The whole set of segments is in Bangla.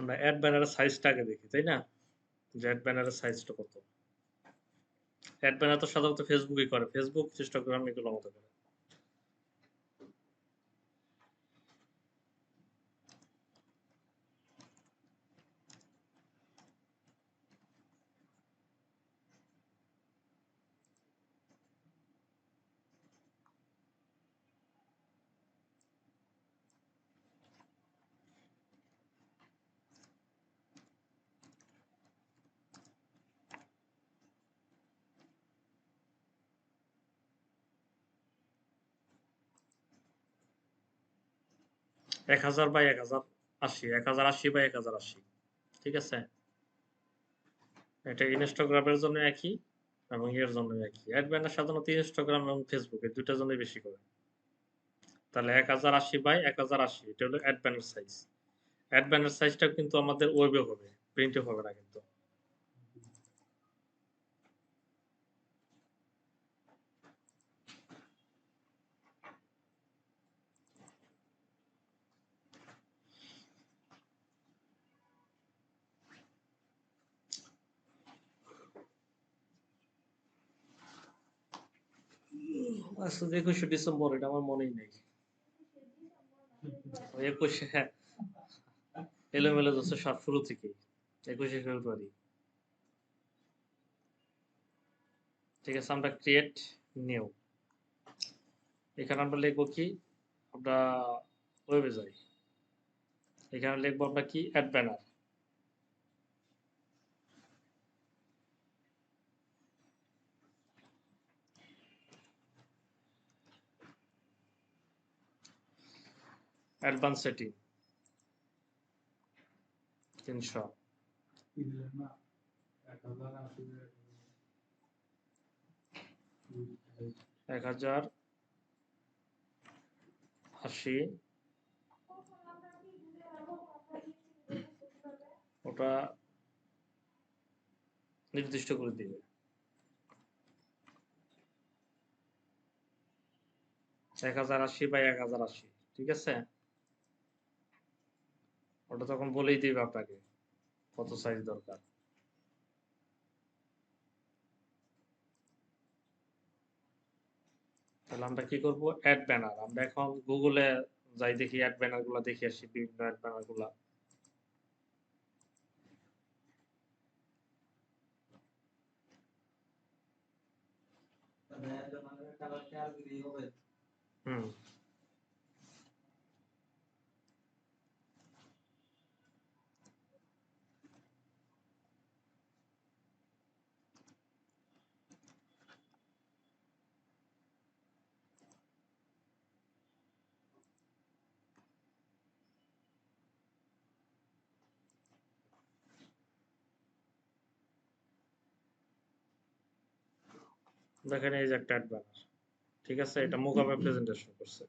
আমরা অ্যাড ব্যানারের সাইজটা আগে দেখি, তাই না? যে অ্যাড ব্যানারের সাইজটা কত? অ্যাড ব্যানার তো সাধারণত ফেসবুকই করে। ফেসবুক, ইনস্টাগ্রাম এগুলো মতো করে। 1000 বাই 1080, 1080 বাই 1080, ঠিক আছে? এটা ইনস্টাগ্রামের জন্য একই এবং এর জন্য একই। অ্যাড ব্যানার সাধারণত ইনস্টাগ্রাম এবং ফেসবুকে দুইটার জন্যই বেশি করে। তাহলে 1080 বাই 1080 এটা হলো ad banner size. Ad banner সাইজটা কিন্তু আমাদের ওয়েবে হবে, প্রিন্টে হবে না কিন্তু। আচ্ছা, 21শে ডিসেম্বর, এটা আমার মনেই নেই। 21শে, হ্যাঁ, এলোমেলো যাচ্ছে সব শুরু থেকেই। 21শে ফেব্রুয়ারি। ঠিক আছে, আমরা ক্রিয়েট নিউ, এখানে আমরা লিখবো কি, আমরা ওয়েবে যাই, এখানে লিখবো আমরা কি, অ্যাড ব্যানার। অ্যাডভান্স সেটিং 300, 1080, ওটা নির্দিষ্ট করে দিবে। 1080 বাই 1080, ঠিক আছে? ওটা তখন বলেই দিবে আপনাকে কত সাইজ দরকার। তাহলে আমরা কি করব, অ্যাড ব্যানার। আমরা এখন গুগলে যাই, দেখি অ্যাড ব্যানার গুলা দেখে আসি, বিভিন্ন অ্যাড ব্যানার গুলা। হুম, দেখেন এই যে একটা অ্যাড ব্যানার, ঠিক আছে? এটা মোকাবে প্রেজেন্টেশন করছে।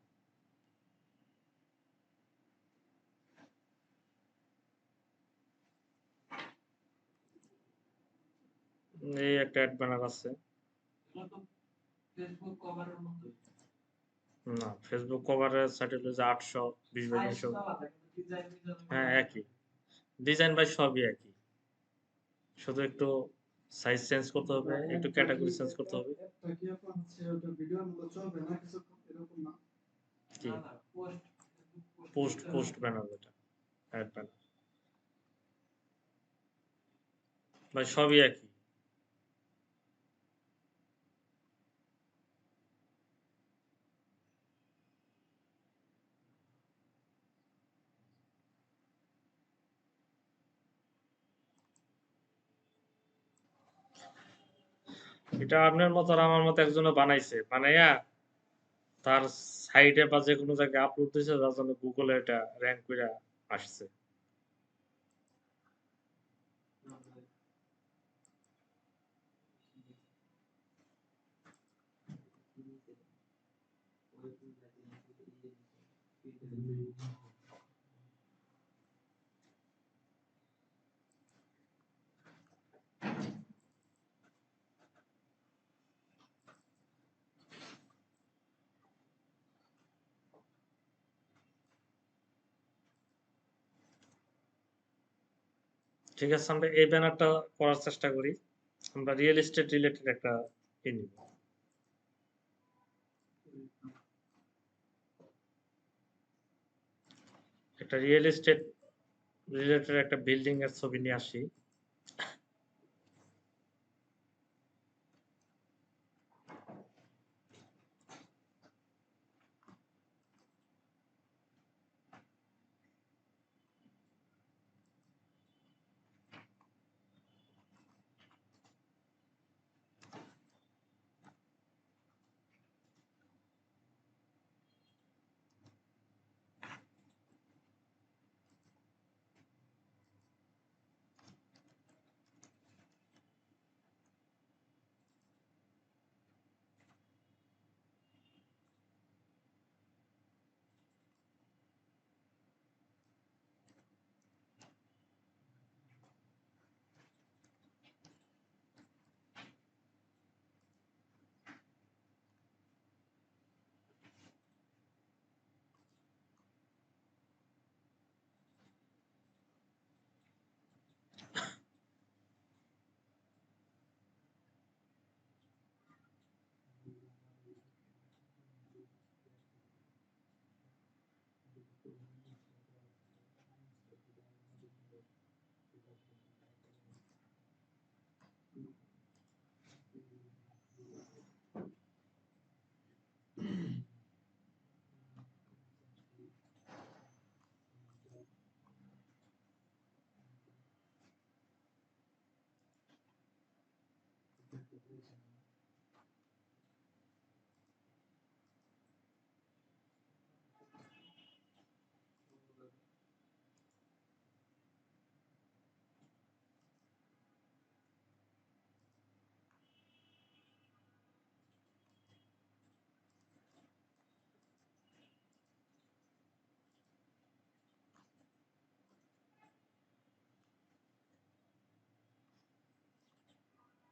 এই একটা অ্যাড ব্যানার আছে। না, ফেসবুক কভারের সাইট হলো যে 820 বাই 300। হ্যাঁ, একই ডিজাইন, বাই সবই একই, শুধু একটু সাইজ চেঞ্জ করতে হবে, একটু ক্যাটাগরি চেঞ্জ করতে হবে। কি পোস্ট ব্যানার, যেটা অ্যাড ব্যানার, ভাই সবই একই। এটা আপনার মতো আর আমার মতো একজনে বানাইছে, বানাইয়া তার সাইটে বা যে কোনো জায়গায় আপলোড দিয়েছে, যার জন্য গুগলে এটা র্যাঙ্ক করে আসছে। ঠিক আছে, আমরা এই ব্যানারটা করার চেষ্টা করি। আমরা রিয়েল এস্টেট রিলেটেড একটা নিব। একটা রিয়েল এস্টেট রিলেটেড একটা বিল্ডিং এর ছবি নিয়ে আসি।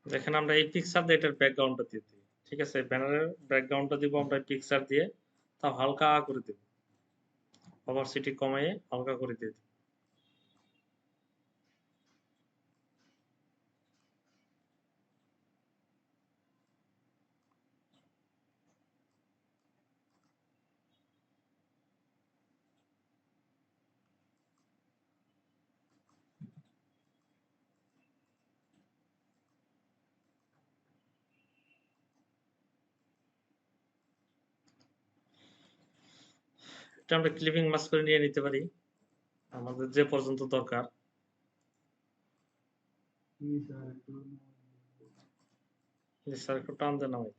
দেখেন আমরা এই পিকচার দিয়ে এটার ব্যাকগ্রাউন্ডটা দিয়ে দিই। ঠিক আছে, ব্যানারের ব্যাকগ্রাউন্ডটা দিব আমরা পিকচার দিয়ে, তাও হালকা করে দেব, ওভারসিটি কমাইয়ে হালকা করে দিয়ে দিই। এটা আমরা ক্লিপিং মাস করে নিয়ে নিতে পারি আমাদের যে পর্যন্ত দরকার। স্যার একটু টান দেন আমায়।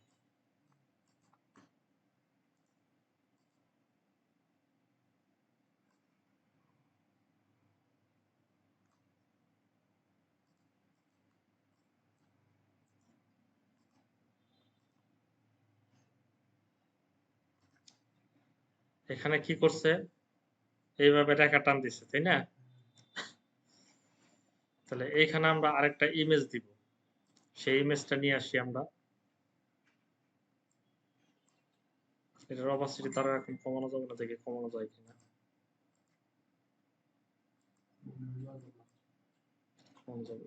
এখানে কি করছে, এইভাবে রেখা টান দিচ্ছে, তাই না? তাহলে এইখানে আমরা আরেকটা ইমেজ দিব, সেই ইমেজটা নিয়ে আসি আমরা। এটার অপাসিটি তারা এখন কমানো যাবে না, দেখে কমানো যায় কিনা। কমানো যাবে।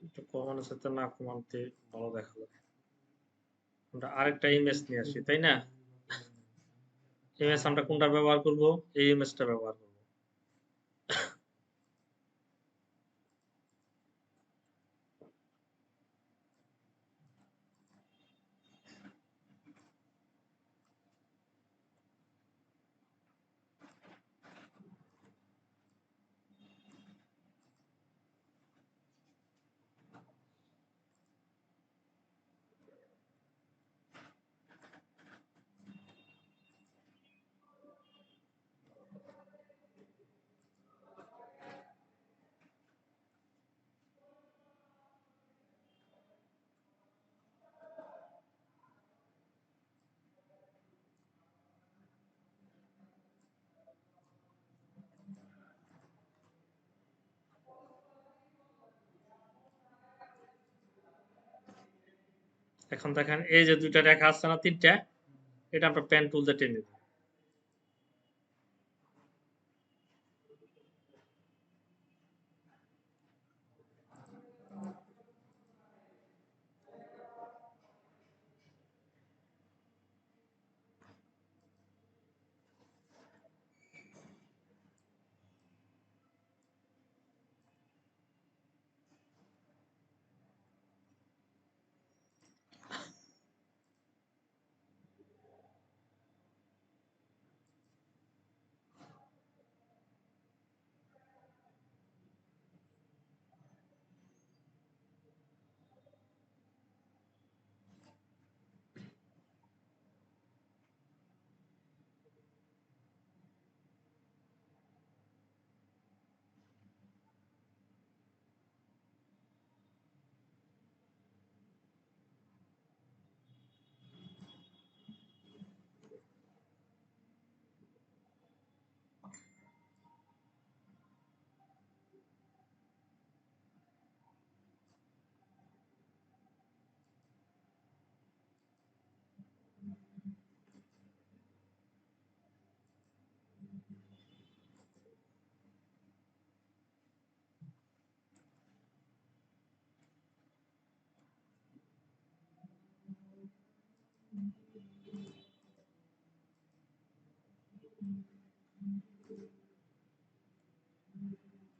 একটু কমানোর সাথে না কমাতে ভালো দেখা যায়। আমরা আরেকটা ইমেজ নিয়ে আসি, তাই না? ইমেজ আমরা কোনটা ব্যবহার করব? এই ইমেজটা ব্যবহার করব। এখন দেখেন এই যে দুইটা রেখা আছে না, তিনটা, এটা আমরা পেন টুল দিয়ে টেনে দিই।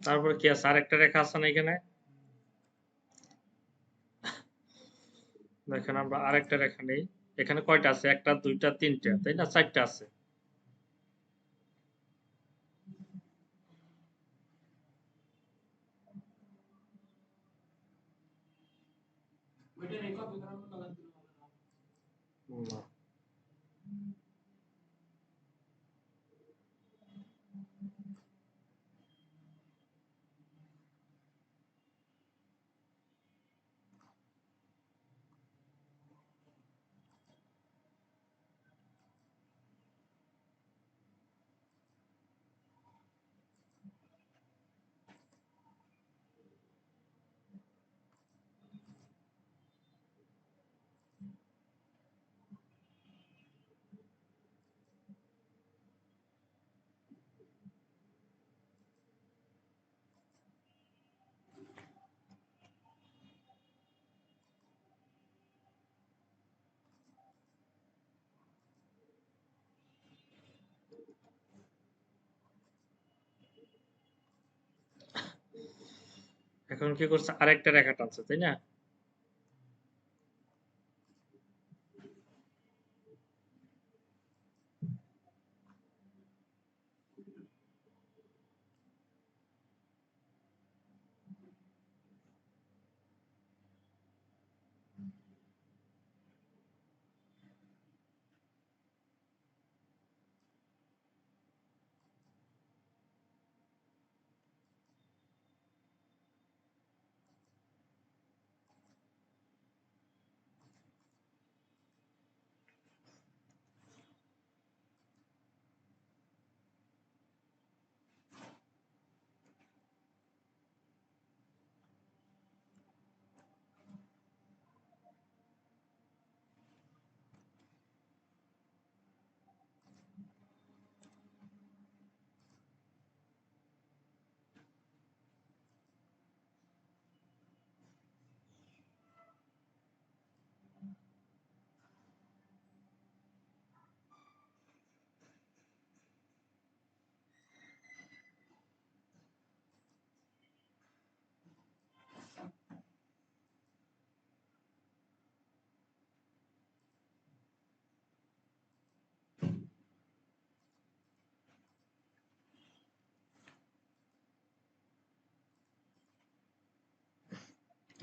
তারপরে কি আছে, আরেকটা রেখা আছে না এখানে, দেখেন আমরা আরেকটা রেখা নেই। এখানে কয়টা আছে? একটা, দুইটা, তিনটা, তাই না? চারটা আছে। না। এখন কি করছে, আরেকটা রেখা টানছে, তাই না?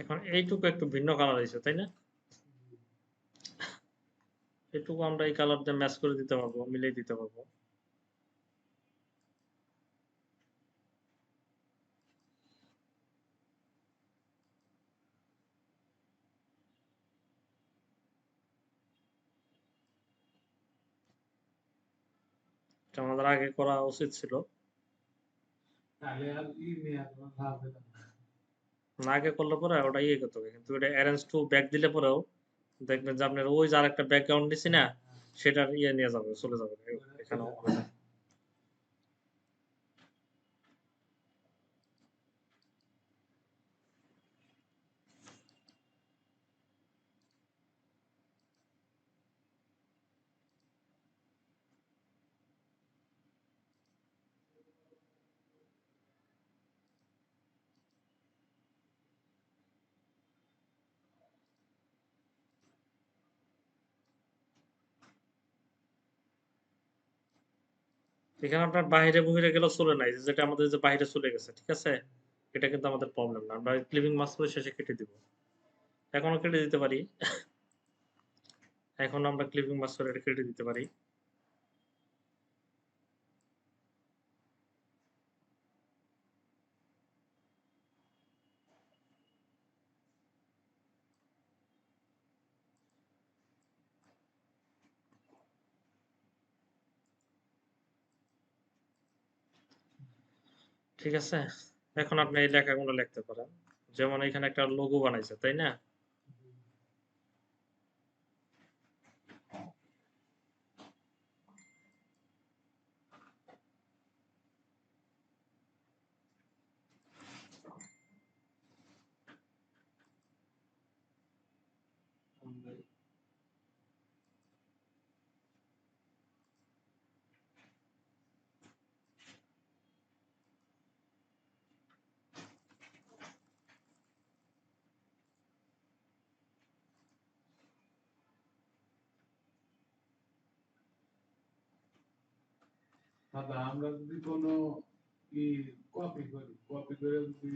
এখন এইটুকু একটু ভিন্ন কালার হয়েছে, তাই না? এটুকু আমরা এই কালার দিয়ে ম্যাচ করে দিতে পারবো, মিলিয়ে দিতে পারবো। এটা আমাদের আগে করা উচিত ছিল। না আগে করলে পরে ওটা ইয়ে করতে হবে, কিন্তু এটা অ্যারেঞ্জ টু ব্যাক দিলে পরেও দেখবেন যে আপনার ওই যে আরেকটা ব্যাকগ্রাউন্ড নিছি না, সেটার ইয়ে নিয়ে যাবে, চলে যাবে। এখানেও হবে না। এখানে আপনার বাইরে বহিরে গেলেও চলে নাই, যেটা আমাদের যে বাইরে চলে গেছে, ঠিক আছে? এটা কিন্তু আমাদের প্রবলেম না, আমরা ক্লিপিং মাস্ক করে শেষে কেটে দিব। এখনো কেটে দিতে পারি, এখন আমরা ক্লিপিং মাস্ক করে এটা কেটে দিতে পারি। ঠিক আছে, এখন আপনি এই লেখাগুলো লিখতে পারেন। যেমন এখানে একটা লোগো বানাইছে, তাই না? দাদা আমরা যদি কোনো ই কপি করি, কপি করে যদি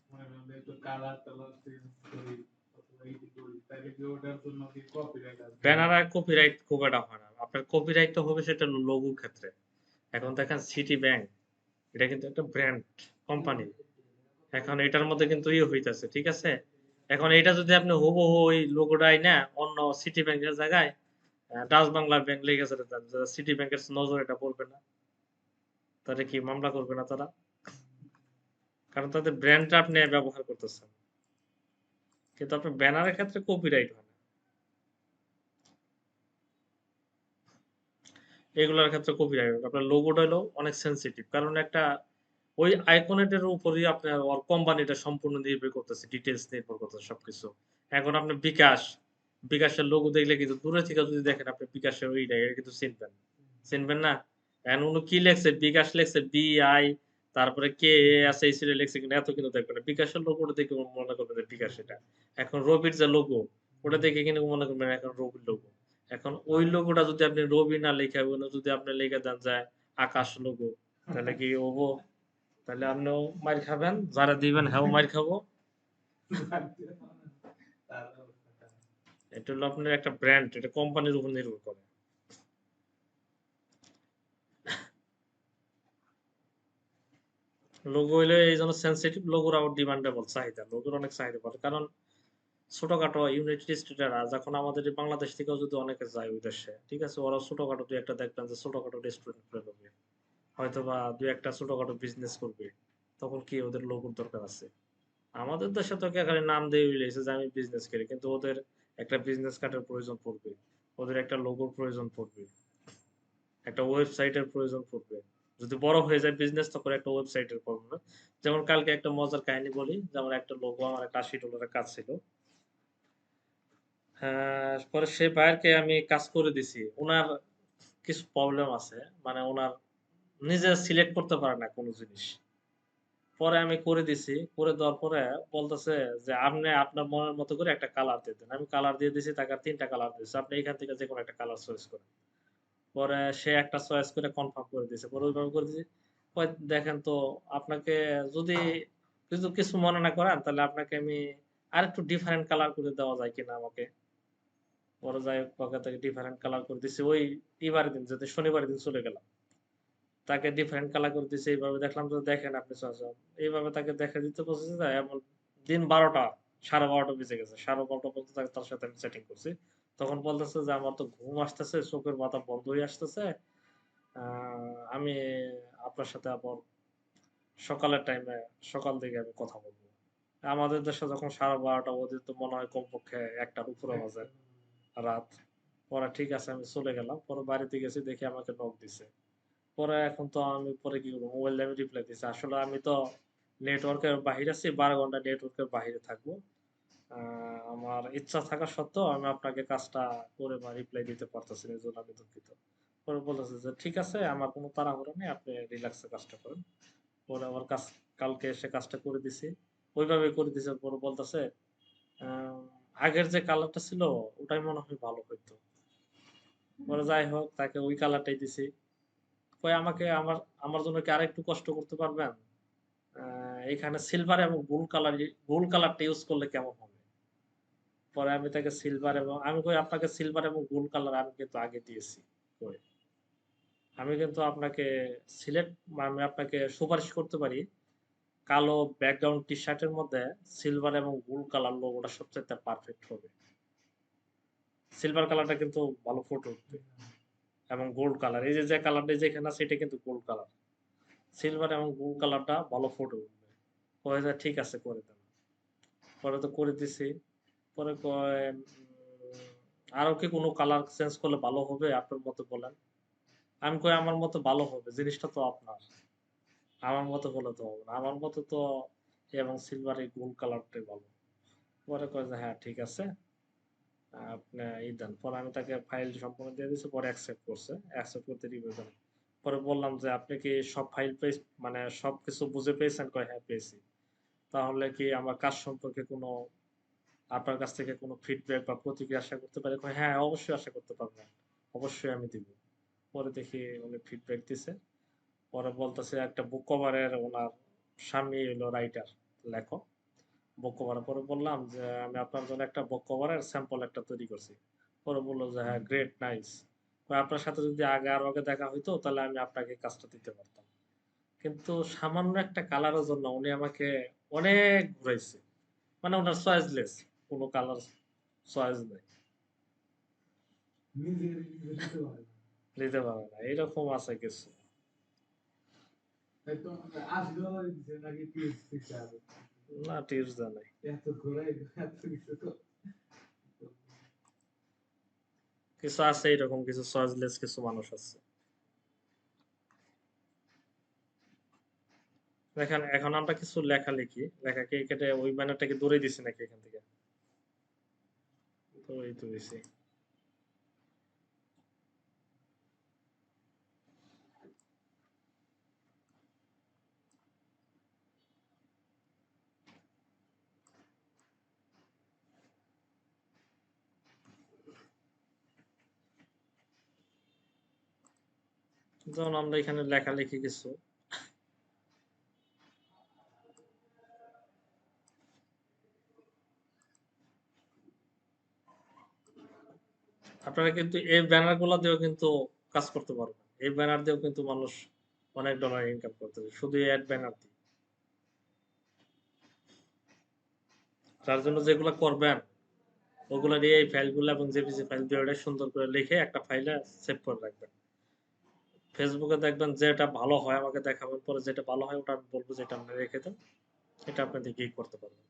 মনে করেন যে একটু কালার টালার চেঞ্জ করি অথবা এডিট করি, তাহলে কি ওটার জন্য কি কপিরাইট আসবে না? ব্যানার আর কপিরাইট খুব একটা হয় না, আপনার কপিরাইট তো হবে সেটা লোগোর ক্ষেত্রে। এখন দেখেন সিটি ব্যাংক, এটা কিন্তু একটা ব্র্যান্ড কোম্পানি। এখন এটার মধ্যে কিন্তু ইয়ে হইতাছে, ঠিক আছে? এখন এটা যদি আপনি হুবহু ওই লোগোটাই না অন্য সিটি ব্যাংকের জায়গায় ডাচ বাংলার ব্যাংক লেগেছে, সিটি ব্যাংকের নজর এটা পড়বে না, তাহলে কি মামলা করবে না তারা? কারণ তাদের ব্র্যান্ডটা আপনি ব্যবহার করতেছেন, কিন্তু আপনার ব্যানারের ক্ষেত্রে কপিরাইট হয় না। এগুলোর ক্ষেত্রে কপিরাইট হয়। আপনার লোগোটা হলো অনেক সেনসিটিভ, কারণ একটা ওই আইকনেটের উপরই আপনার ওর কোম্পানিটা সম্পূর্ণ নির্ভর করতেছে, ডিটেলস নির্ভর করতেছে সবকিছু। এখন আপনি বিকাশের লোগো দেখলে কিন্তু দূরে থেকে যদি দেখেন আপনি বিকাশের ওইটা এটা কিন্তু চিনবেন, চিনবেন না? এখন উনি কি লেখছে, বিকাশ লেখছে BI, তারপরে কে আছে এই সিরিয়াল লেখছে কিনা এত কিন্তু দেখবেন না। বিকাশের লোগোটা দেখে মনে করবেন যে বিকাশ এটা। এখন রবির যে লোগো, ওটা দেখে কিন্তু মনে করবেন এখন রবির লোগো। এখন ওই লোগোটা যদি আপনি রবি না লেখা ওগুলো যদি আপনি লিখে দেন যে আকাশ লোগো, তাহলে কি হবো? তাহলে আপনিও মাইর খাবেন, যারা দিবেন হ্যাঁও মাইর খাবো। এটা হলো আপনার একটা ব্র্যান্ড, এটা কোম্পানির উপর নির্ভর করে। লোগো হইলে এই জন্য সেন্সিটিভ, লোগোর আবার ডিমান্ডেবল, চাহিদা, লোগোর অনেক চাহিদা পড়ে। কারণ ছোটখাটো ইউনাইটেড স্টেটেরা যখন আমাদের এই বাংলাদেশ থেকেও যদি অনেকে যায় ওই দেশে, ঠিক আছে, ওরা ছোটখাটো দুই একটা দেখবেন যে ছোটখাটো রেস্টুরেন্ট খুলে নেবে, হয়তো বা দুই একটা ছোটখাটো বিজনেস করবে, তখন কি ওদের লোগোর দরকার আছে? আমাদের দেশে তো খালি নাম দিয়ে লেগেছে যে আমি বিজনেস করি, কিন্তু ওদের একটা বিজনেস কার্ডের প্রয়োজন পড়বে, ওদের একটা লোগোর প্রয়োজন পড়বে, একটা ওয়েবসাইটের প্রয়োজন পড়বে। যদি বড় হয়ে যায় বিজনেস তখন একটা ওয়েবসাইটের প্রয়োজন। যেমন কালকে একটা মজার কাহিনী বলি, যেমন একটা লোগো আমার একটা $80 কাজ ছিল। পরে সেই ভাইয়ারকে আমি কাজ করে দিছি। উনার কিছু প্রবলেম আছে। মানে উনার নিজে সিলেক্ট করতে পারে না কোন জিনিস। পরে আমি করে দিছি। করে দেওয়ার পরে বলতেছে যে, "আপনি আপনার মনের মতো করে একটা কালার দিয়ে দেন।" আমি কালার দিয়ে দিছি, তাকে ৩ টা কালার দিছি। "আপনি এখান থেকে যেকোনো একটা কালার চয়েস করেন।" পরে সে একটা চয়েস করে কনফার্ম করে দিছে। পরে ওইভাবে করে দিছি। কয়, "দেখেন তো আপনাকে যদি কিছু মনে না করেন তাহলে আপনাকে আমি আরেকটু ডিফারেন্ট কালার করে দেওয়া যায় কিনা আমাকে?" পরে যাই হোক পকে তাকে ডিফারেন্ট কালার করে দিছি। ওই ইবারের দিন যেতে শনিবারের দিন চলে গেলাম। তাকে ডিফারেন্ট কালার করে দিছি। এইভাবে দেখলাম যে দেখেন আপনি চয়েস। এইভাবে তাকে দেখা দিতে বলতেছি যে এমন দিন ১২টা ১২:৩০ বেজে গেছে। ১২:৩০ পর্যন্ত তার সাথে আমি চ্যাটিং করছি। তখন বলতেছে যে আমার তো ঘুম আসতেছে, চোখের পাতা বন্ধ হয়ে আসতেছে। আ আমি আপনার সাথে আবার সকালের টাইমে সকাল দিকে আমি কথা বলব। আমাদের দেশে যখন 12:30 ওদের তো মনে হয় কমপক্ষে 1টার উপরে বাজে রাত। পরে ঠিক আছে আমি চলে গেলাম। পরে বাড়িতে গেছি দেখি আমাকে নক দিছে। পরে এখন তো আমি পরে কি করব? মোবাইল দিয়ে আমি রিপ্লাই দিছি। আসলে আমি তো নেটওয়ার্কের বাহিরে আছি। 12 ঘন্টা নেটওয়ার্কের বাহিরে থাকবো। আ আমার ইচ্ছা থাকা সত্ত্বেও আমি আপনাকে কাজটা করে বা রিপ্লাই দিতে পারতেছি না। এজন্য আমি দুঃখিত। পরে বলতেছে যে, "ঠিক আছে, আমার কোনো তাড়াহুড়ো নেই। আপনি রিল্যাক্সে কাজটা করেন।" পরে আবার কালকে এসে কাজটা করে দিছি। ওইভাবেই করে দিছে। পরে বলতেছে, আ "আগের যে কালারটা ছিল ওটাই মনে হয় ভালো হইতো।" পরে যাই হোক তাকে ওই কালারটাই দিছি। কয় আমাকে আমার আমার জন্য কি আরেকটু কষ্ট করতে পারবেন? আ এখানে সিলভার এবং গোল্ড কালারটা ইউজ করলে কেমন হবে? পরে আমি তাকে সিলভার এবং আমি কই আপনাকে সিলভার এবং গোল্ড কালার আমি কিন্তু আগে দিয়েছি। কই আমি কিন্তু আপনাকে সিলেক্ট আমি আপনাকে সুপারিশ করতে পারি। কালো ব্যাকগ্রাউন্ড টি-শার্টের মধ্যে সিলভার এবং গোল্ড কালার লোগোটা সবচাইতে পারফেক্ট হবে। সিলভার কালারটা কিন্তু ভালো ফুটে উঠবে এবং গোল্ড কালার এই যে কালারটা যেখানে আছে এটা কিন্তু গোল্ড কালার। সিলভার এবং গোল্ড কালারটা ভালো ফুটে উঠবে। কয় যে ঠিক আছে করে দেন। পরে তো করে দিছি। পরে কয় আরো কি কোনো কালার চেঞ্জ করলে ভালো হবে আপনার মতে বলেন? আমি কই আমার মতে ভালো হবে। জিনিসটা তো আপনার। আমার মতে হলে তো হবে না। আমার মতে তো এবং সিলভার এই গোল্ড কালারটাই ভালো। পরে কয় যে হ্যাঁ ঠিক আছে। আপনি দেন। পরে আমি তাকে ফাইল সম্পূর্ণ দিয়ে দিছি। পরে অ্যাকসেপ্ট করছে। অ্যাকসেপ্ট করতে রিভিউ দেন। পরে বললাম যে আপনি কি সব ফাইল মানে সবকিছু বুঝে পেয়েছেন? কয় হ্যাঁ পেয়েছি। তাহলে কি আমার কাজ সম্পর্কে কোনো আপনার কাছ থেকে কোনো ফিডব্যাক বা প্রতিক্রিয়া আশা করতে পারি? কয় হ্যাঁ, অবশ্যই আশা করতে পারবেন। অবশ্যই আমি দিব। পরে দেখি উনি ফিডব্যাক দিছে। পরে বলতেছে একটা বুক কভারের উনার স্বামী হইলো রাইটার, লেখক। বুক কভার পরে বললাম যে, "আমি আপনার জন্য একটা বুক কভারের স্যাম্পল একটা তৈরি করছি।" পরে বলল যে, "হ্যাঁ, গ্রেট, নাইস।" কয়, "আপনার সাথে যদি আরো আগে দেখা হইতো তাহলে আমি আপনাকে কাজটা দিতে পারতাম।" কিন্তু সামান্য একটা কালারের জন্য উনি আমাকে অনেক ঘুরাইছে। মানে উনার চয়েসলেস। কোন কালার চয়েস নাই। নিজে দিতে পারে না। দিতে পারে না। এরকম আছে কিছু। তাই তো $80 দিছে নাকি টিপস দিছে আরো। না টিপস দেয় নাই। এত ঘোরাই এত কিছু তো কিছু আছে এরকম কিছু চয়েসলেস কিছু মানুষ আছে। দেখেন এখন আমরা কিছু লেখাকে কেটে ওই ব্যানারটাকে দৌড়াই দিছি নাকি এখান থেকে? দৌড়াই তো দিছি। যেমন আমরা এখানে লেখালেখি কিছু আপনারা কিন্তু এই ব্যানার গুলা দিয়েও কিন্তু কাজ করতে পারবেন। এই ব্যানার দিয়েও কিন্তু মানুষ অনেক ডলার ইনকাম করতেছে। শুধু এই এড ব্যানার দিয়ে। যার জন্য যেগুলা করবেন ওগুলা দিয়ে এই ফাইলগুলো এবং জেপিজি ফাইল দিয়ে ওটা সুন্দর করে লিখে একটা ফাইলে সেভ করে রাখবেন। ফেসবুকে দেখবেন যেটা ভালো হয় আমাকে দেখাবেন। পরে যেটা ভালো হয় ওটা আমি বলব যে এটা আপনি রেখে দেন। এটা আপনি দেখেই করতে পারবেন।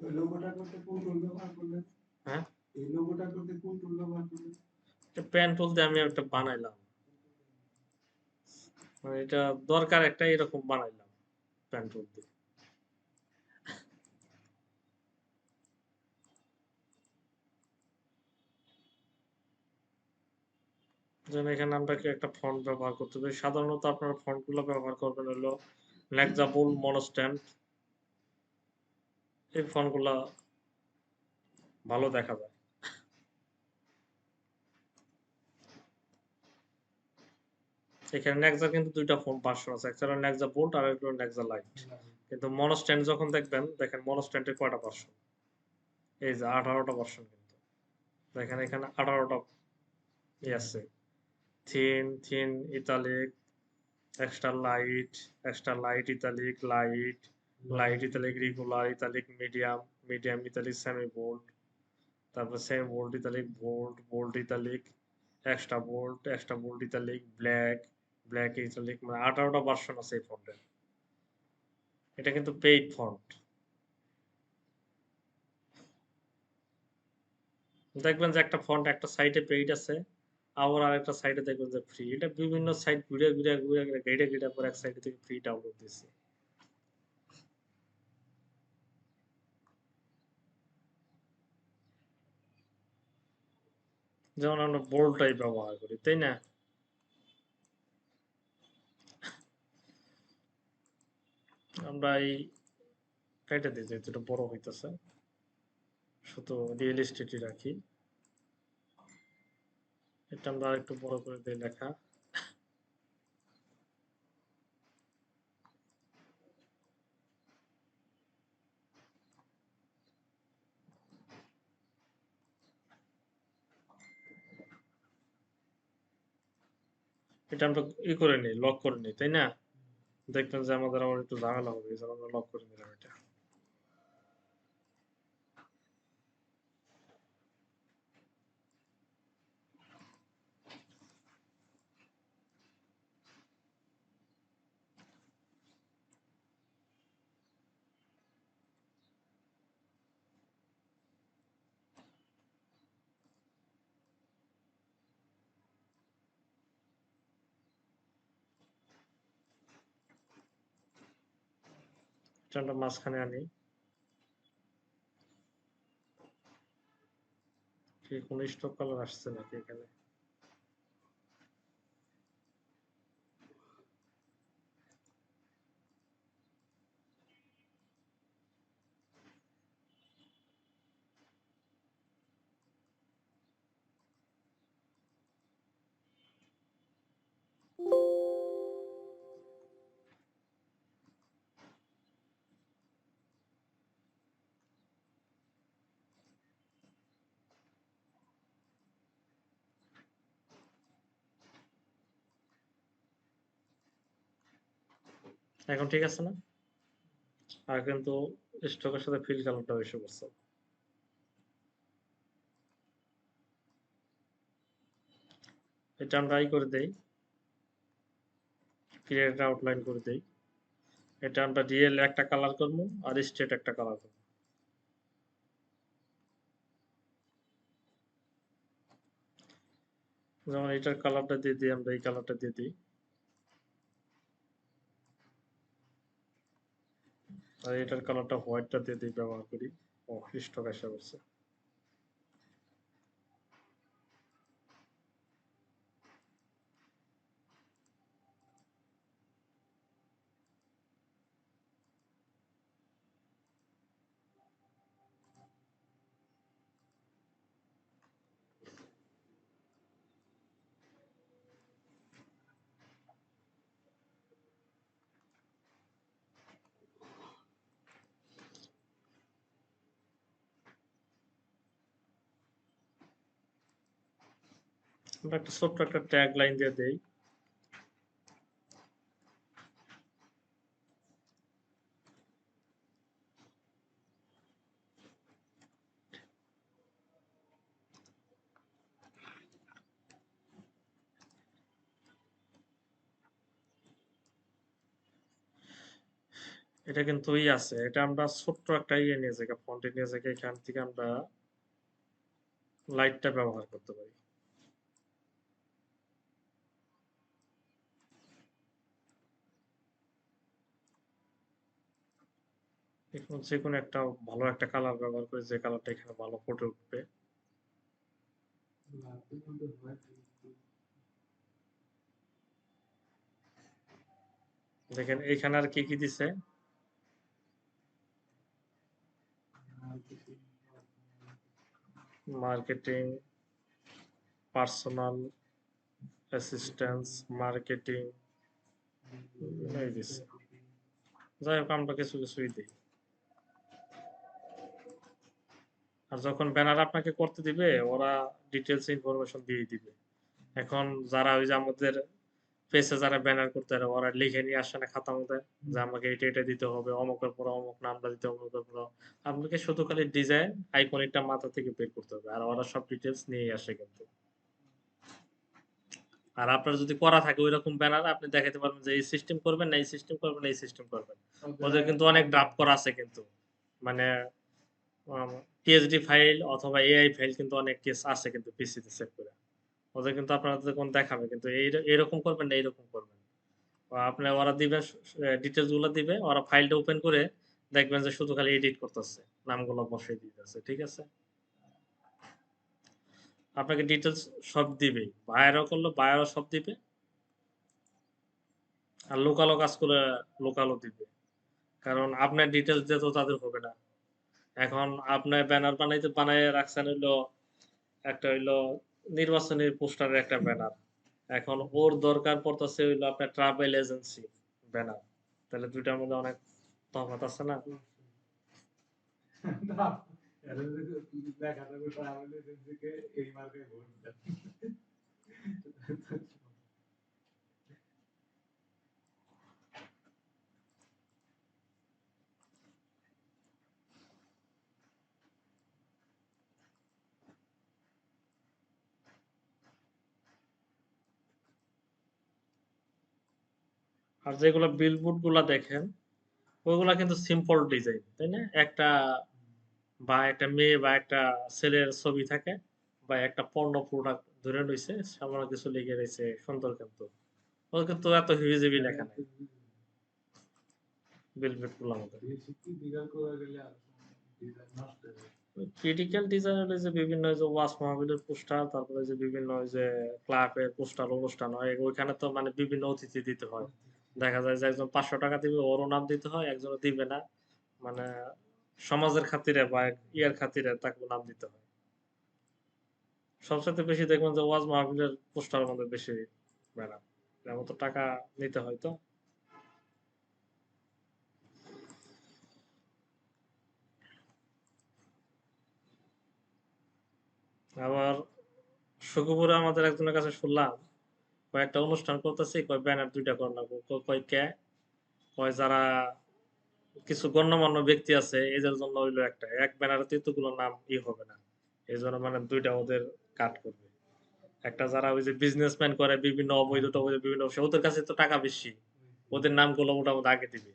ওই লোগোটা করতে কোন টুল ব্যবহার করলেন? হ্যাঁ? এই লোগোটা করতে কোন টুল ব্যবহার করলেন? একটা পেন টুল দিয়ে আমি একটা বানাইলাম। মানে এটা দরকার একটা এরকম বানাইলাম পেন টুল দিয়ে। যেমন এখানে আমরা কি একটা ফন্ট ব্যবহার করতে পারি। সাধারণত আপনারা ফন্ট গুলো ব্যবহার করবেন হলো লেক্সাবুল, মনোস্ট্যাম্প এই ফন্ট গুলা ভালো দেখা যায়। এখানে নেক্সা কিন্তু ২ টা ফন্ট ভার্সন আছে। একটা হলো নেক্সা বোল্ড আর একটা হলো নেক্সা লাইট। কিন্তু মনোস্ট্যান্ড যখন দেখেন মনোস্ট্যান্ডের কয়টা ভার্সন? এই যে 18 টা ভার্সন কিন্তু। দেখেন এখানে 18 টা আছে। Thin italic, extra light italic, light italic, regular italic, medium italic, semi bold, তারপর semi bold italic, bold italic, extra bold italic, black italic, মানে 18টা ভার্সন আছে এই ফন্টের। এটা কিন্তু পেইড ফন্ট। দেখবেন যে একটা ফন্ট একটা সাইটে পেইড আছে, আবার আরেকটা সাইটে দেখবেন যে ফ্রি। এটা বিভিন্ন সাইট ঘুরে পর এক সাইটে থেকে ফ্রি ডাউনলোড দিচ্ছে। যেমন আমরা বোল্ডটাই ব্যবহার করি, তাই না? আমরা এই কাইটা দিই যেহেতু এটা বড় হইতেছে, শুধু রিয়েল এস্টেটই রাখি। এটা আমরা আরেকটু বড় করে দিই লেখা। এটা আমরা করে নিই, লক করে নিই, তাই না? দেখবেন যে আমাদের আবার একটু ঝামেলা হবে, এই জন্য আমরা লক করে নিলাম এটা। এটা আমরা মাঝখানে আনি। কি কোনো স্টক কালার আসছে নাকি এখানে? এখন ঠিক আছে না? আর কিন্তু স্টকের সাথে ফিল কালারটা এসে পড়ছে। এটা আমরা করে দেই, ক্রিয়েট আউটলাইন করে দেই। এটা আমরা রিয়েল একটা কালার করবো আর স্টেট একটা কালার করবো। যেমন এটার কালারটা দিয়ে দিই, আমরা এই কালারটা দিয়ে দিই। আর এটার কালারটা হোয়াইটটা দিয়ে দিই, ব্যবহার করি। ও স্টক এসে পড়ছে। আমরা একটা ছোট্ট একটা ট্যাগ লাইন দিয়ে দেই। এটা কিন্তু আছে, এটা আমরা ছোট্ট একটা ইয়ে নিয়ে যাই, ফন্টে নিয়ে যাই, এখান থেকে আমরা লাইটটা ব্যবহার করতে পারি। এখন যে কোনো একটা ভালো একটা কালার ব্যবহার করে, যে কালারটা এখানে ভালো ফুটে উঠবে। দেখেন এইখানে আর কি কি দিছে, মার্কেটিং, পার্সোনাল অ্যাসিস্ট্যান্স, মার্কেটিং এই দিছে। যাই হোক আমরা কিছু কিছুই দিই। আর যখন ব্যানার আপনাকে করতে দিবে, ওরা ডিটেলস ইনফরমেশন দিয়ে দিবে এখন যারা ওই যে আমাদের পেজে যারা ব্যানার করতে পারে ওরা লিখে নিয়ে আসে না খাতার মধ্যে যে আমাকে এটা এটা দিতে হবে, অমুকের পর অমুক নামটা দিতে হবে, অমুকের পর আপনাকে শুধু খালি ডিজাইন আইকনিকটা মাথা থেকে বের করতে হবে আর ওরা সব ডিটেলস নিয়ে আসে কিন্তু। আর আপনার যদি করা থাকে ওইরকম ব্যানার আপনি দেখাতে পারবেন যে এই সিস্টেম করবেন না এই সিস্টেম করবেন না এই সিস্টেম করবেন। ওদের কিন্তু অনেক ড্রাফট করা আছে কিন্তু, মানে পিএইচডি ফাইল অথবা এআই ফাইল কিন্তু অনেক কেস আছে কিন্তু পিসিতে সেভ করে। ওদের কিন্তু আপনারা যখন দেখাবে কিন্তু এইরকম করবেন না এইরকম করবেন। আপনি ওরা দিবে ডিটেলস গুলো দিবে, ওরা ফাইলটা ওপেন করে দেখবেন যে শুধু খালি এডিট করতেছে, নামগুলো বসিয়ে দিতেছে, ঠিক আছে? আপনাকে ডিটেলস সব দিবে, বায়ারও করলো বায়ারও সব দিবে, আর লোকালও কাজ করে লোকালও দিবে, কারণ আপনার ডিটেলস দিয়ে তো তাদের হবে না। এখন আপনার ব্যানার বানাই রাখছেন হইলো একটা হইলো নির্বাচনী পোস্টারের একটা ব্যানার, এখন ওর দরকার পড়তেছে হইলো আপনার ট্রাভেল এজেন্সি ব্যানার, তাহলে দুইটার মধ্যে অনেক তফাৎ আছে না? দেখা যাবে ট্রাভেল এজেন্সিকে এই মার্কে ভোট দেন। আর যেগুলো বিলবোর্ড গুলা দেখেন ওইগুলা কিন্তু সিম্পল ডিজাইন, তাই না? একটা বা একটা মেয়ে বা একটা ছেলের ছবি থাকে বা একটা পণ্য প্রোডাক্ট ধরে রয়েছে সামান্য কিছু লিখে রয়েছে সুন্দর, কিন্তু ও কিন্তু এত হিবিজিবি লেখা নাই বিলবোর্ড গুলোর মধ্যে। ক্রিটিক্যাল ডিজাইন হলে যে বিভিন্ন যে ওয়াচ মাহফিলের পোস্টার, তারপরে যে বিভিন্ন ওই যে ক্লাবের পোস্টার অনুষ্ঠান হয় ওইখানে তো মানে বিভিন্ন অতিথি দিতে হয়, দেখা যায় যে একজন 500 টাকা দিবে ওরও নাম দিতে হয়, একজনও দিবে না, মানে সমাজের খাতিরে বা ইয়ার খাতিরে তাকে নাম দিতে হয়। সবচেয়ে বেশি দেখবেন যে ওয়াজ মাহফিলের পোস্টারের মধ্যে বেশি ম্যাডাম, যেমন তো টাকা নিতে হয় তো। আবার সুখপুরে আমাদের একজনের কাছে শুনলাম কয়েকটা অনুষ্ঠান করতেছি, কয় ব্যানার 2টা কর লাগবো, কয় কে, কয় যারা কিছু গণ্যমান্য ব্যক্তি আছে এদের জন্য হইলো একটা, এক ব্যানারে তো এতগুলো নাম হবে না, এই জন্য মানে 2টা ওদের কাট করবে। একটা যারা ওই যে বিজনেসম্যান করে বিভিন্ন অবৈধ টবৈধ বিভিন্ন ব্যবসা, ওদের কাছে তো টাকা বেশি, ওদের নামগুলো মোটামুটি আগে দিবে,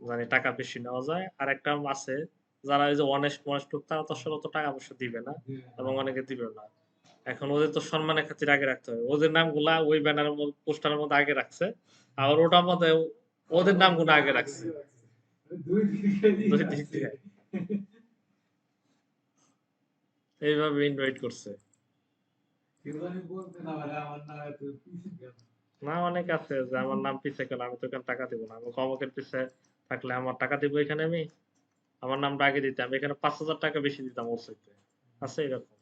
মানে টাকা বেশি নেওয়া যায়। আর একটা আছে যারা ওই যে অনেস্ট মনেস্ট লোক তারা তো আসলে অত টাকা পয়সা দিবে না এবং অনেকে দিবে না। এখন ওদের তো সম্মানের খাতির আগে রাখতে হবে, ওদের নামগুলা ওই ব্যানারের পোস্টারের মধ্যে আগে রাখছে, আবার ওটার মধ্যে ওদের নামগুলো আগে রাখছে, দুই দুই দিকে দিক আছে। দিয়ে এইভাবে ইনভাইট করছে। কেউ জানি বলতে না পারে আমার নাম এত পিছিয়ে কেন। না অনেক আছে যে আমার নাম পিছে কেন, আমি তো এখানে টাকা দিব না, আমি কমকের পিছে থাকলে আমার টাকা দিব এখানে, আমি আমার নামটা আগে দিতাম, আমি এখানে 5,000 টাকা বেশি দিতাম ওর চাইতে, আছে এরকম।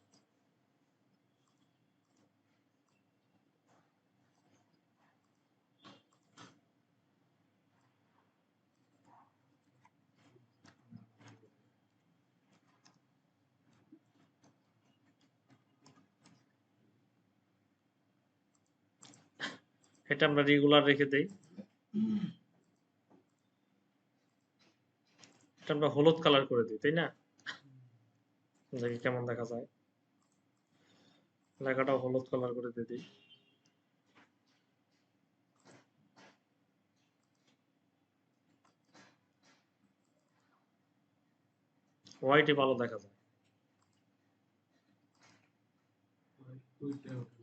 এটা আমরা রেগুলার রেখে দেই, এটা আমরা হলুদ কালার করে দিই, তাই না? দেখি কেমন দেখা যায়, লেখাটাও হলুদ কালার করে দিয়ে দিই। হোয়াইটই ভালো দেখা যায়। দুইটা উঠলো।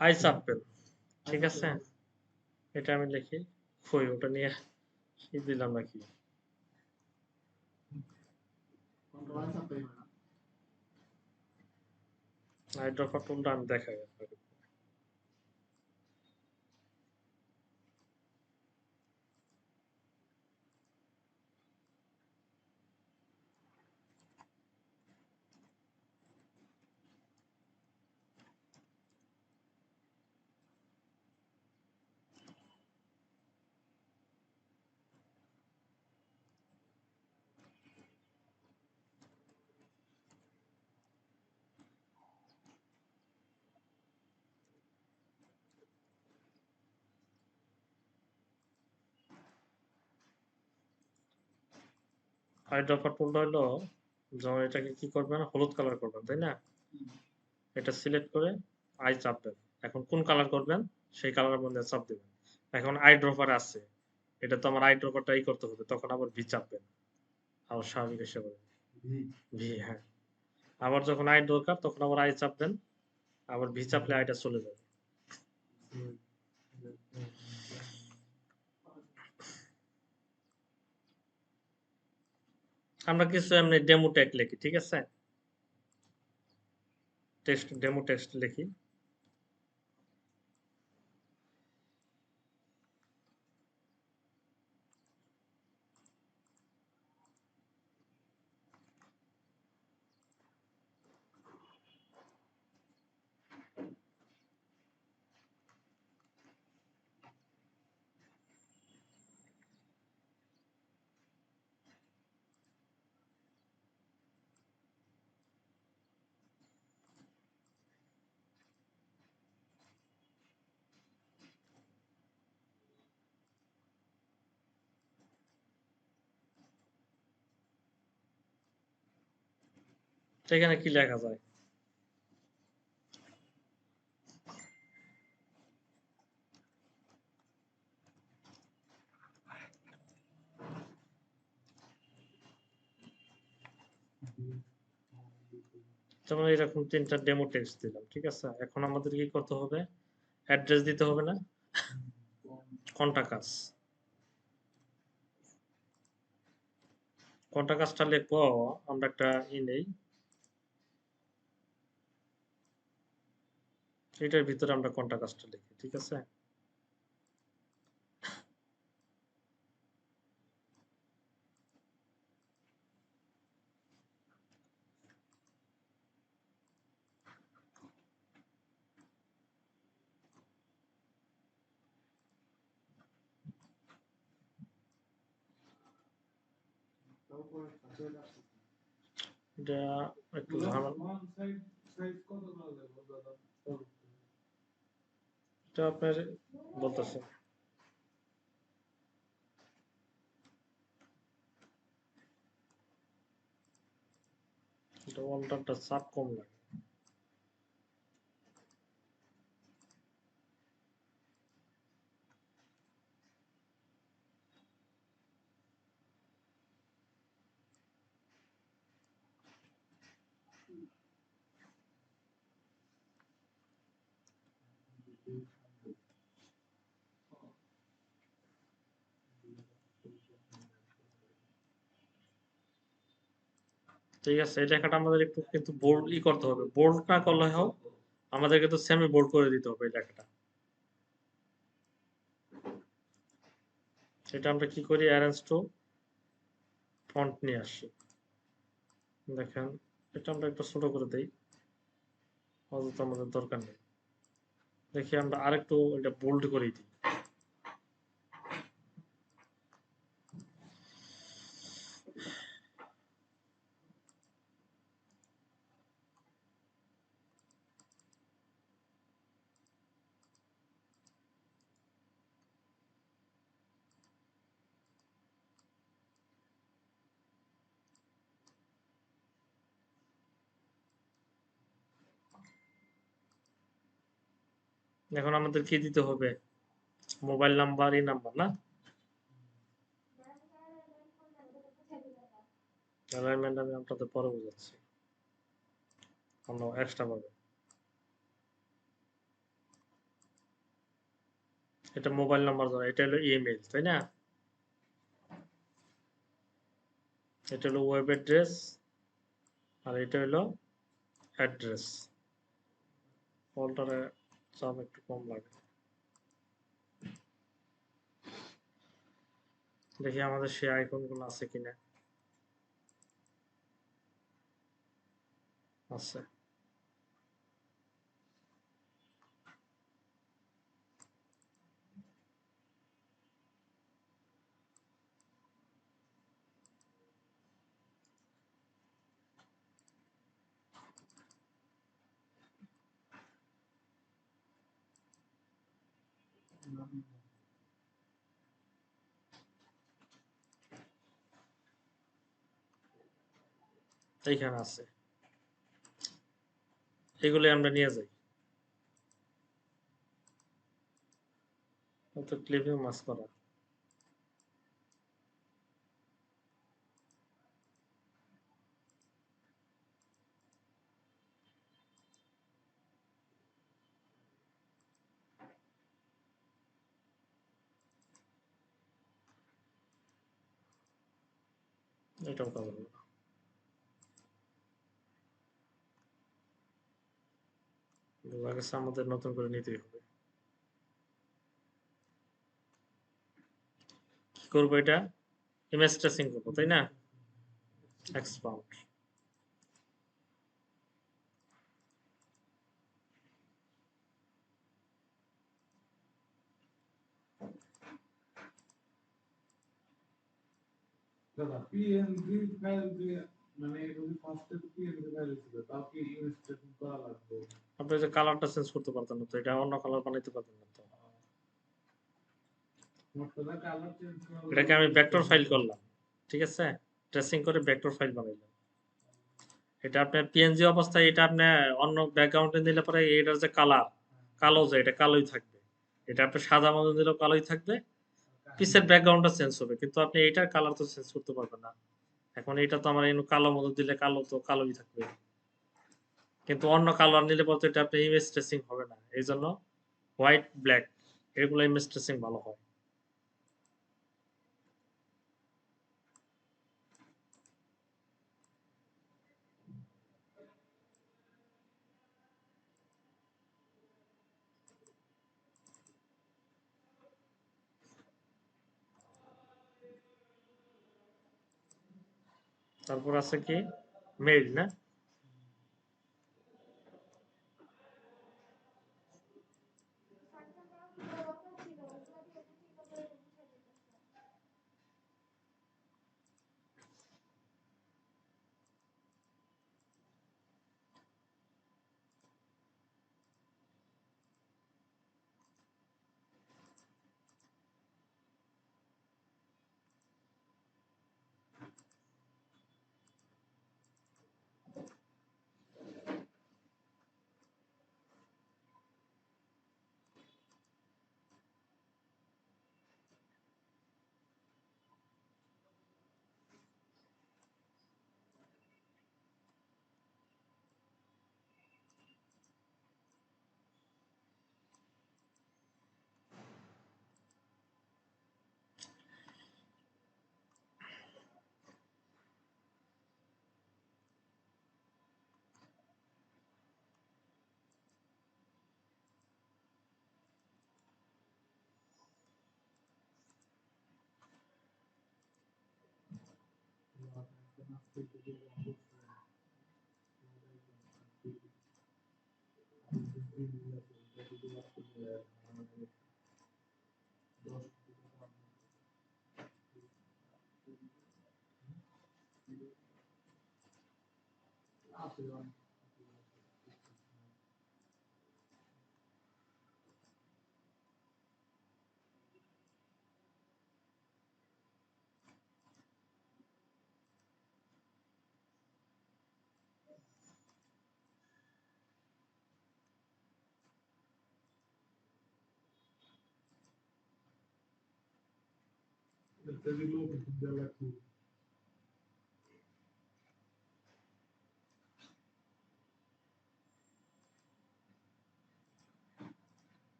আইস আপেল, ঠিক আছে, এটা আমি লিখি, কই ওটা নিয়ে কি দিলাম নাকি, হাইড্রোফা টুলটা আমি দেখাই আপনাকে। আইড্রপার টুলটা হলো যেমন এটাকে কি করবেন হলুদ কালার করবেন তাই না এটা সিলেক্ট করে আই চাপবেন এখন কোন কালার করবেন সেই কালারের মধ্যে চাপ দেবেন এখন আই ড্রপার আছে এটা তো আমার আই ড্রপারটা ই করতে হবে তখন আবার ভি চাপবেন আবার স্বাভাবিক এসে বলে ভি হ্যাঁ আবার যখন আই দরকার তখন আবার আই চাপবেন আবার ভি চাপলে আইটা চলে যাবে আমরা কিছু এমনি ডেমো ট্যাগ লিখি ঠিক আছে টেক্সট ডেমো টেক্সট লিখি সেখানে কি লেখা যায় যেমন এরকম তিনটা ডেমো টেক্সট দিলাম ঠিক আছে এখন আমাদের কি করতে হবে অ্যাড্রেস দিতে হবে না কন্টাকাস কন্টাকাসটা লিখবো আমরা একটা নেই এটার ভিতরে আমরা কন্টাকাসটা লিখি ঠিক আছে এটা একটু ঝামেলা এটা আপনার বলতেছে এটা ওয়ালটারটা চাপ কম লাগে ঠিক আছে এই লেখাটা আমাদের একটু কিন্তু বোল্ড করতে হবে বোল্ড না করলে হোক আমাদেরকে তো সেমি বোল্ড করে দিতে হবে এই লেখাটা সেটা আমরা কি করি অ্যারেঞ্জ টু ফন্ট নিয়ে আসি দেখেন এটা আমরা একটু ছোট করে দেই অযথা আমাদের দরকার নেই দেখি আমরা আরেকটু এটা বোল্ড করে দিই এখন আমাদের কি দিতে হবে মোবাইল নাম্বার এই নাম্বার না অ্যালাইনমেন্ট আমি আপনাদের পরে বোঝাচ্ছি অন্য এক্সট্রা পাবে এটা মোবাইল নাম্বার ধরা এটা হলো ইমেল তাই না এটা হলো ওয়েব অ্যাড্রেস আর এটা হলো অ্যাড্রেস ফল্ডারে চাপ একটু কম লাগে দেখি আমাদের সেই আইকনগুলো আছে কিনা আছে এইখানে আছে, এগুলোই আমরা নিয়ে যাই। তো ক্লিপিং মাস্ক করা, এটাও কভার হবে না। বোঝা গেছে আমাদের নতুন করে নিতেই হবে। কি করবো এটা? ইমেজ ট্রেসিং করবো, তাই না? এক্সপাউন্ড। দাদা পিএনজি ফাইল দিয়ে মানে যদি ফার্স্টে তো পিএনজি ফাইল ছিল তাও কি ইনস্টলেশন করা লাগবে? আপনি যে কালারটা চেঞ্জ করতে পারতেন না তো, এটা অন্য কালার বানাইতে পারতেন না তো। মোটটা কালার চেঞ্জ করা এটাকে আমি ভেক্টর ফাইল করলাম, ঠিক আছে, ট্রেসিং করে ভেক্টর ফাইল বানাইলাম। এটা আপনার পিএনজি অবস্থায়, এটা আপনি অন্য ব্যাকগ্রাউন্ডে দিলে পরে এটার যে কালার, কালো যে এটা কালোই থাকবে। এটা আপনি সাদা মধ্যে দিলেও কালোই থাকবে, পিসের ব্যাকগ্রাউন্ডটা চেঞ্জ হবে, কিন্তু আপনি এইটার কালার তো চেঞ্জ করতে পারবেন না। এখন এটা তো আমার এনে কালো মধ্যে দিলে কালো তো কালোই থাকবে, কিন্তু অন্য কালার নিলে পরে এটা আপনি ইমেজ ট্রেসিং হবে না। এই জন্য হোয়াইট ব্ল্যাক এগুলো ইমেজ ট্রেসিং ভালো হয়। তারপর আছে কি মেইল, না?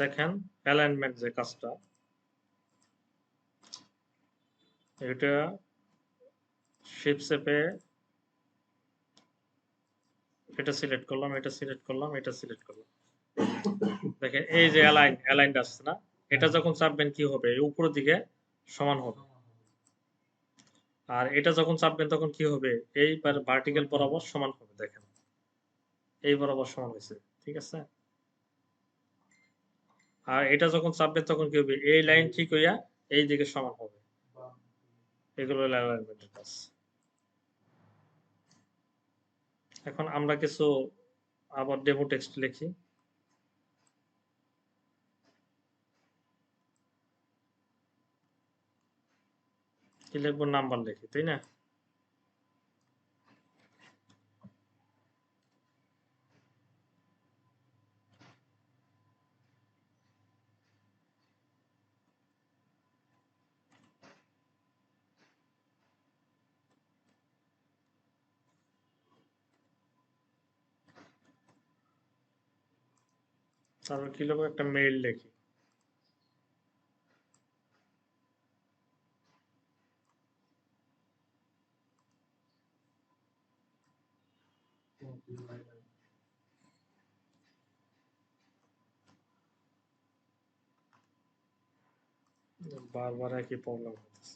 দেখেন অ্যালাইনমেন্ট যে কাজটা, এটা শিফট চেপে এটা সিলেক্ট করলাম, এটা সিলেক্ট করলাম, এটা সিলেক্ট করলাম। দেখেন এই যে অ্যালাইনড আসছে না, এটা যখন চাপবেন কি হবে, এই উপরের দিকে সমান হবে। আর এটা যখন চাপবেন তখন কি হবে, এই ভার্টিক্যাল বরাবর সমান হবে। দেখেন এই বরাবর সমান হয়েছে, ঠিক আছে। আর এটা যখন চাপবেন তখন কি হবে, এই লাইন ঠিক হইয়া এই দিকে সমান হবে। এগুলো হলো অ্যালাইনমেন্টের কাজ। এখন আমরা কিছু আবার ডেমো টেক্সট লিখি। কি লিখবো, নাম্বার লিখি, তাই না? তারপর কি লিখবো, একটা মেইল লিখি। বারবার একই প্রবলেম হচ্ছে।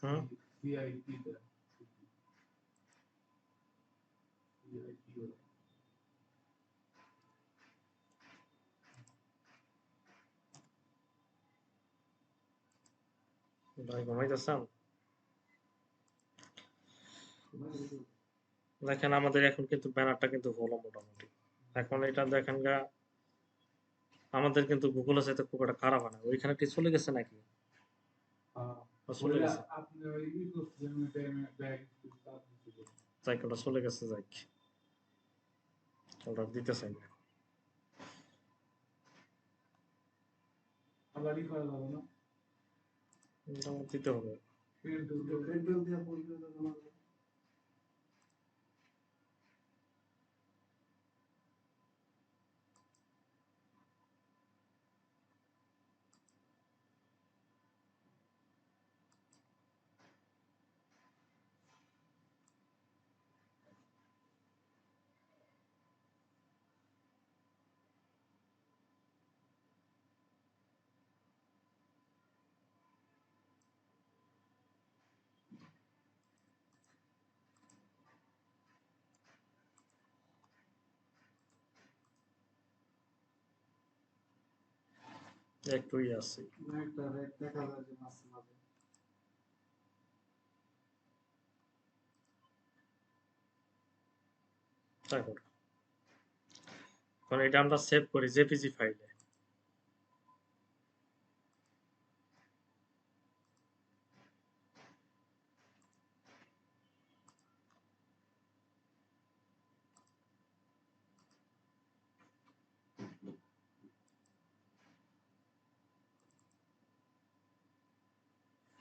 হুম, ভাই ঘুমাইতেছেন? দেখেন আমাদের এখন কিন্তু ব্যানারটা কিন্তু হলো মোটামুটি। এখন এটা দেখেন গা, আমাদের কিন্তু গুগলের সাথে খুব একটা খারাপ হয় না। ওইখানে কি চলে গেছে নাকি? চলে গেছে, যাই ওটা চলে গেছে, যাই ওটা দিতে চাই না। দিতে হবে। একটুই আছে। তারপর এখন এটা আমরা সেভ করি জেপিজি ফাইলে।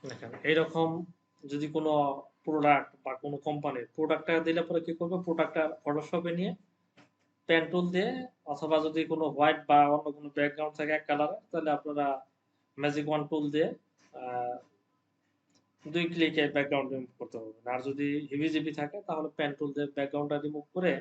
দেখেন এইরকম যদি কোনো প্রোডাক্ট বা কোনো কোম্পানির প্রোডাক্টটা দিলে পরে কি করবে, প্রোডাক্টটা ফটোশপে নিয়ে পেন টুল দিয়ে, অথবা যদি কোনো হোয়াইট বা অন্য কোনো ব্যাকগ্রাউন্ড থাকে এক কালারের, তাহলে আপনারা ম্যাজিক ওয়ান টুল দিয়ে আহ, 2 ক্লিকে ব্যাকগ্রাউন্ড রিমুভ করতে পারবেন। আর যদি হিবিজিবি থাকে তাহলে পেন টুল দিয়ে ব্যাকগ্রাউন্ডটা রিমুভ করে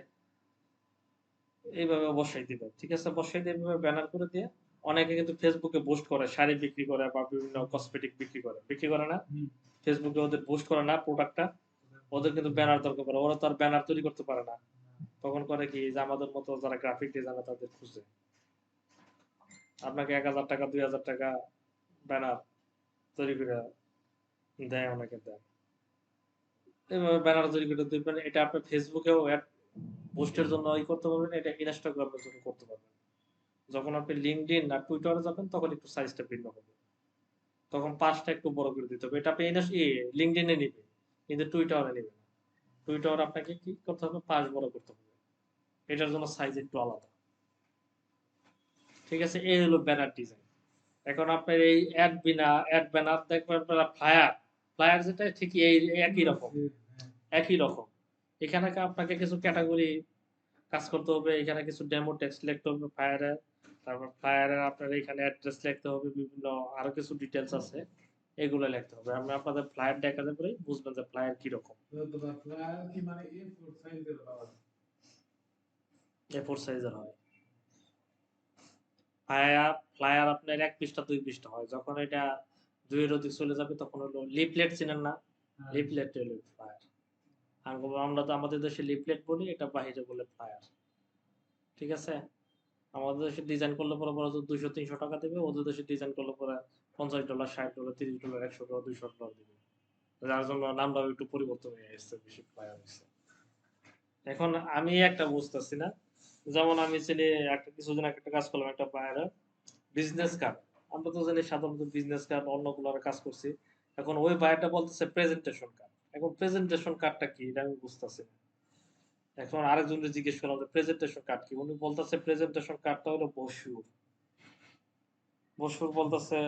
এইভাবে বসাই দিবেন। ঠিক আছে? বসাই দিয়ে এইভাবে ব্যানার করে দিয়ে, অনেকে কিন্তু ফেসবুকে বুস্ট করে, শাড়ি বিক্রি করে বা বিভিন্ন কসমেটিক বিক্রি করে না? হুম, ফেসবুকে ওদের বুস্ট করে না প্রোডাক্টটা, ওদের কিন্তু ব্যানার দরকার পড়ে, ওরা তো আর ব্যানার তৈরি করতে পারে না। তখন করে কি, যে আমাদের মতো যারা গ্রাফিক ডিজাইনার তাদের খুঁজে আপনাকে 1,000 টাকা 2,000 টাকা ব্যানার তৈরি করে দেয়, অনেকে দেয়। এইভাবে ব্যানার তৈরি করে দিবেন, এটা আপনি ফেসবুকেও অ্যাড পোস্টের জন্য করতে পারবেন, এটা ইনস্টাগ্রামের জন্য করতে পারবেন। যখন আপনি লিঙ্কডইন আর টুইটারে যাবেন তখন একটু সাইজটা ভিন্ন হবে, তখন পাঁচটা একটু বড় করে দিতে হবে। এটা আপনি লিঙ্কডইনে নিবে, কিন্তু টুইটারে নিবে না। টুইটার আপনাকে কি করতে হবে, পাঁচ বড় করতে হবে, এটার জন্য সাইজ একটু আলাদা। ঠিক আছে? এই হলো ব্যানার ডিজাইন। এখন আপনার এই অ্যাড ব্যানার দেখবেন আপনারা ফ্লায়ার, ফ্লায়ার যেটা ঠিক এই একই রকম, একই রকম। এখানে আপনাকে কিছু ক্যাটাগরি কাজ করতে হবে, এখানে কিছু ডেমো টেক্সট লিখতে হবে ফ্লায়ারে, তারপর ফ্লায়ারে আপনার এখানে অ্যাড্রেস লিখতে হবে, বিভিন্ন আরো কিছু ডিটেলস আছে, এগুলো লিখতে হবে। আমি আপনাদের ফ্লায়ার দেখাতে পারি, বুঝবেন যে ফ্লায়ার কি রকম। ফ্লায়ার কি মানে A4 সাইজের পাওয়া যায়? A4 সাইজের হয়। ফ্লায়ার ফ্লায়ার আপনার 1 পৃষ্ঠা 2 পৃষ্ঠা হয়। যখন এটা 2 এর অধিক চলে যাবে তখন হলো লিফলেট, চিনেন না? হ্যাঁ, লিফলেট হলো ফ্লায়ার। আমরা তো আমাদের দেশে লিফলেট বলি, এটা বাহিরে বলে ফ্লায়ার। ঠিক আছে? আমাদের দেশে ডিজাইন করলে পরে বড় জোর 200-300 টাকা দেবে, ওদের দেশে ডিজাইন করলে পরে $50, $60, $30, $100, $200 দিবে। যার জন্য নামটাও একটু পরিবর্তন হয়ে এসেছে, বেশি ফ্লায়ার হয়েছে। এখন আমি একটা বুঝতেছি না, যেমন আমি ছেলে একটা কিছুদিন আগে একটা কাজ করলাম, একটা বায়ারে বিজনেস কার্ড। আমরা তো জানি সাধারণত বিজনেস কার্ড অন্যগুলোর কাজ করছি। এখন ওই বায়ারটা বলতেছে প্রেজেন্টেশন কার্ড। এখন প্রেজেন্টেশন কার্ডটা কি, এটা আমি বুঝতেছি না। এখন আরেকজনকে জিজ্ঞেস করলাম যে প্রেজেন্টেশন কার্ড কি, উনি বলতেছে প্রেজেন্টেশন কার্ডটা হলো বসুর। বসুর বলতেছে,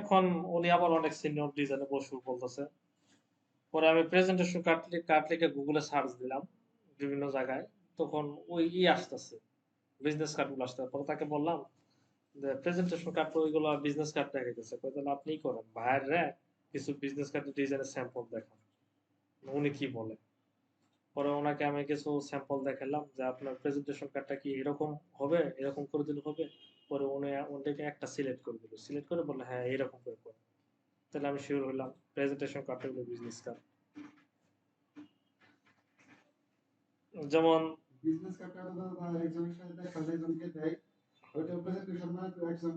এখন উনি আবার অনেক সিনিয়র ডিজাইনে বসুর বলতেছে। পরে আমি প্রেজেন্টেশন কার্ড লিখে গুগলে সার্চ দিলাম বিভিন্ন জায়গায়, তখন ওই আসতেছে, বিজনেস কার্ড গুলো আসতে। পরে তাকে বললাম যে প্রেজেন্টেশন কার্ড তো ওইগুলো বিজনেস কার্ড দেখাইতেছে, কই তাহলে আপনিই করেন ভাইয়ের রে, কিছু বিজনেস কার্ডের ডিজাইনের স্যাম্পল দেখান। উনি কি বলে, পরে ওনাকে আমি কিছু স্যাম্পল দেখালাম যে আপনার প্রেজেন্টেশন কার্ডটা কি এরকম হবে, এরকম করে দিলে হবে। পরে উনি ওনাকে একটা সিলেক্ট করে দিল, সিলেক্ট করে বললো হ্যাঁ এরকম করে করো। তাহলে আমি শিওর হলাম প্রেজেন্টেশন কার্ডটা হলো বিজনেস কার্ড। যেমন বিজনেস কার্ডটা তো একজনের সাথে দেখা যায়, একজনকে দেয়, ওইটা প্রেজেন্টেশন না তো একজন